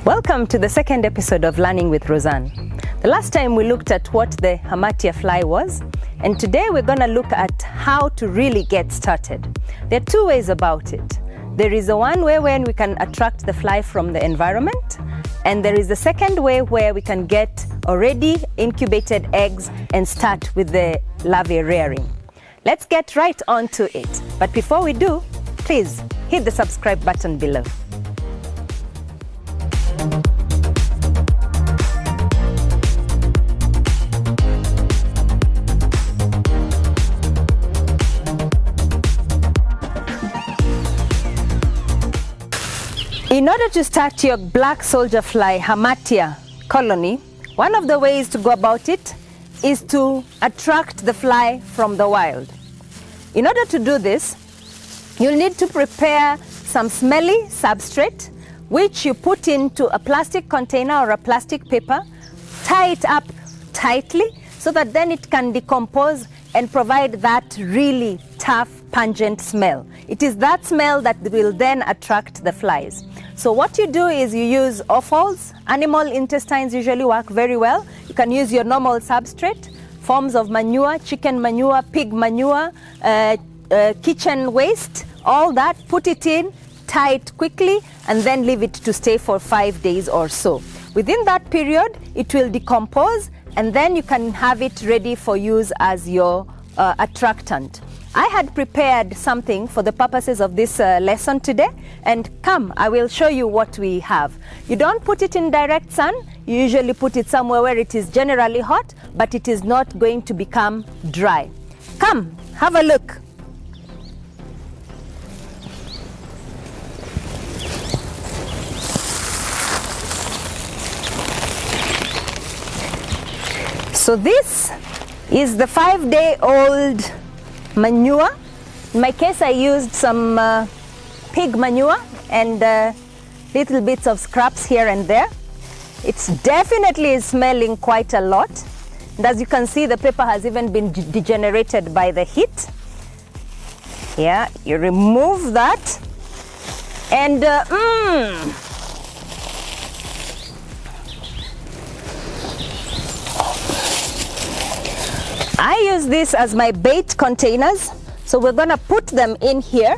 Welcome to the second episode of Learning with Roseanne. The last time we looked at what the Hamartia fly was, and today we're going to look at how to really get started. There are two ways about it. There is the one way when we can attract the fly from the environment, and there is the second way where we can get already incubated eggs and start with the larvae rearing. Let's get right on to it. But before we do, please hit the subscribe button below. In order to start your black soldier fly Hamartia colony, one of the ways to go about it is to attract the fly from the wild. In order to do this, you'll need to prepare some smelly substrate, which you put into a plastic container or a plastic paper, tie it up tightly so that then it can decompose and provide that really tough, pungent smell. It is that smell that will then attract the flies. So what you do is you use offals. Animal intestines usually work very well. You can use your normal substrate, forms of manure, chicken manure, pig manure, kitchen waste, all that, put it in, tie it quickly, and then leave it to stay for 5 days or so. Within that period, it will decompose, and then you can have it ready for use as your attractant. I had prepared something for the purposes of this lesson today, and come, I will show you what we have. You don't put it in direct sun. You usually put it somewhere where it is generally hot, but it is not going to become dry. Come, have a look. So this is the 5-day-old manure. In my case, I used some pig manure and little bits of scraps here and there. It's definitely smelling quite a lot. And as you can see, the paper has even been degenerated by the heat. Yeah, you remove that. And I use this as my bait containers, so we're going to put them in here.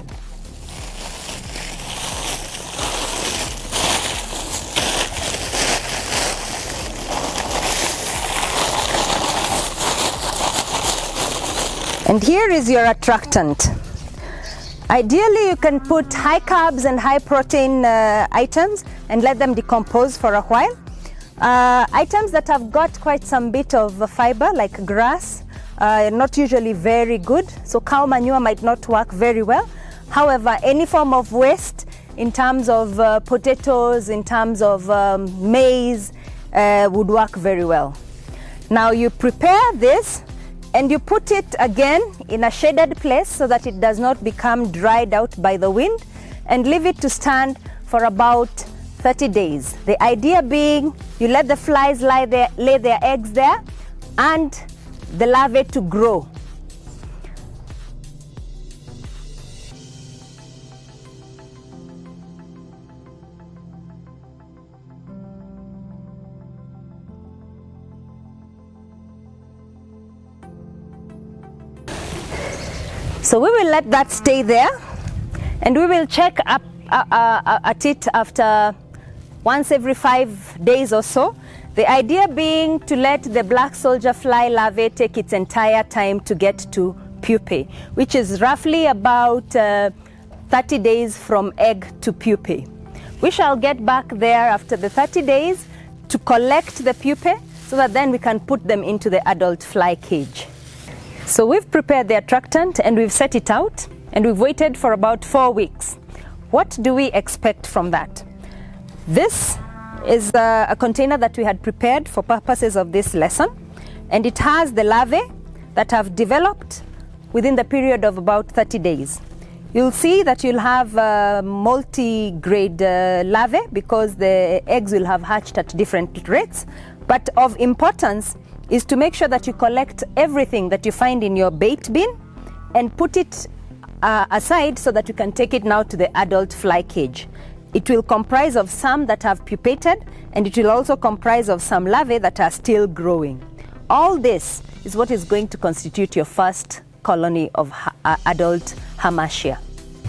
And here is your attractant. Ideally, you can put high carbs and high protein items and let them decompose for a while. Items that have got quite some bit of fiber, like grass, not usually very good, so cow manure might not work very well. However, any form of waste in terms of potatoes, in terms of maize, would work very well. Now you prepare this and you put it again in a shaded place so that it does not become dried out by the wind, and leave it to stand for about 30 days. The idea being you let the flies lay their eggs there and the larvae to grow. So we will let that stay there, and we will check up at it after once every 5 days or so. The idea being to let the black soldier fly larvae take its entire time to get to pupae, which is roughly about 30 days from egg to pupae. We shall get back there after the 30 days to collect the pupae so that then we can put them into the adult fly cage. So we've prepared the attractant and we've set it out, and we've waited for about 4 weeks. What do we expect from that? This is a container that we had prepared for purposes of this lesson, and it has the larvae that have developed within the period of about 30 days. You'll see that you'll have multi-grade larvae because the eggs will have hatched at different rates. But of importance is to make sure that you collect everything that you find in your bait bin and put it aside so that you can take it now to the adult fly cage. It will comprise of some that have pupated, and it will also comprise of some larvae that are still growing. All this is what is going to constitute your first colony of adult Hamartia.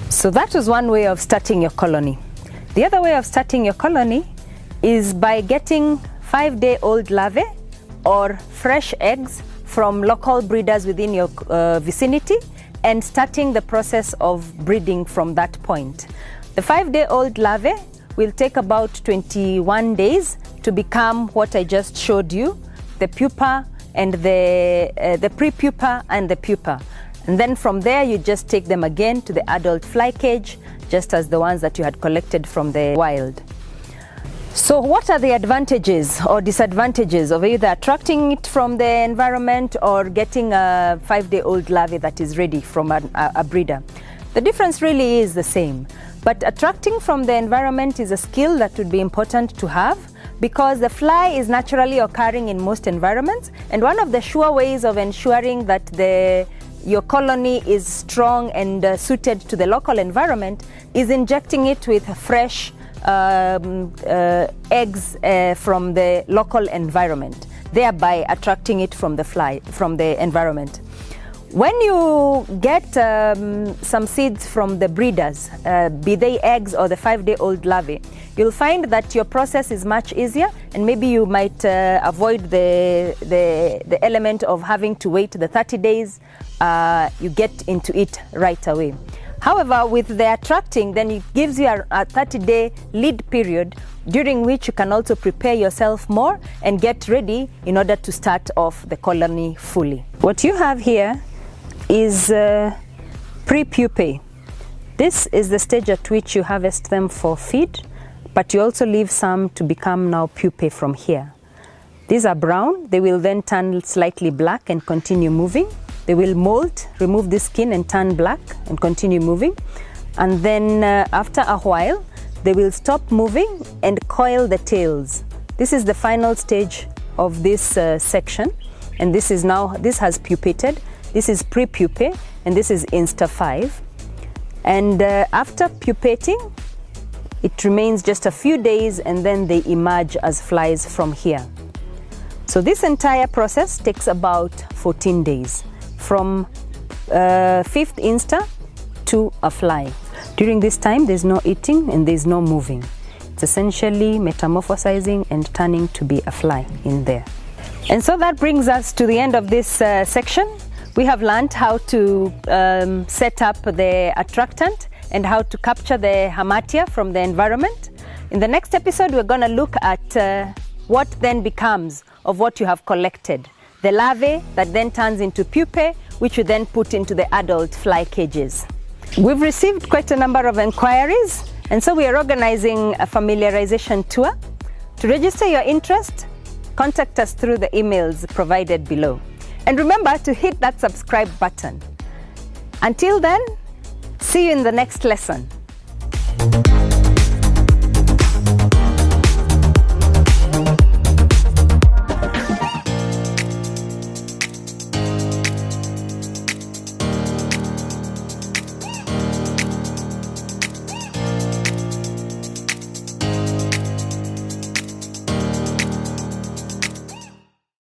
So that was one way of starting your colony. The other way of starting your colony is by getting 5-day-old larvae or fresh eggs from local breeders within your vicinity and starting the process of breeding from that point. The 5-day-old larvae will take about 21 days to become what I just showed you, the pupa and the pre-pupa and the pupa. And then from there you just take them again to the adult fly cage, just as the ones that you had collected from the wild. So what are the advantages or disadvantages of either attracting it from the environment or getting a 5-day-old larvae that is ready from a breeder? The difference really is the same, but attracting from the environment is a skill that would be important to have because the fly is naturally occurring in most environments, and one of the sure ways of ensuring that your colony is strong and suited to the local environment is injecting it with fresh eggs from the local environment, thereby attracting it from the environment. When you get some seeds from the breeders, be they eggs or the 5-day-old larvae, you'll find that your process is much easier, and maybe you might avoid the element of having to wait the 30 days. You get into it right away. However, with the attracting, then it gives you a 30-day lead period during which you can also prepare yourself more and get ready in order to start off the colony fully. What you have here is pre-pupae. This is the stage at which you harvest them for feed, but you also leave some to become now pupae from here. These are brown. They will then turn slightly black and continue moving. They will molt, remove the skin and turn black and continue moving. And then after a while, they will stop moving and coil the tails. This is the final stage of this section. And this has pupated. This is pre-pupae, and this is Insta5. And after pupating, it remains just a few days, and then they emerge as flies from here. So this entire process takes about 14 days. From 5th insta to a fly. During this time, there's no eating and there's no moving. It's essentially metamorphosizing and turning to be a fly in there. And so that brings us to the end of this section. We have learned how to set up the attractant and how to capture the Hamartia from the environment. In the next episode, we're going to look at what then becomes of what you have collected. The larvae that then turns into pupae, which you then put into the adult fly cages. We've received quite a number of inquiries, and so we are organizing a familiarization tour. To register your interest, contact us through the emails provided below. And remember to hit that subscribe button. Until then, see you in the next lesson.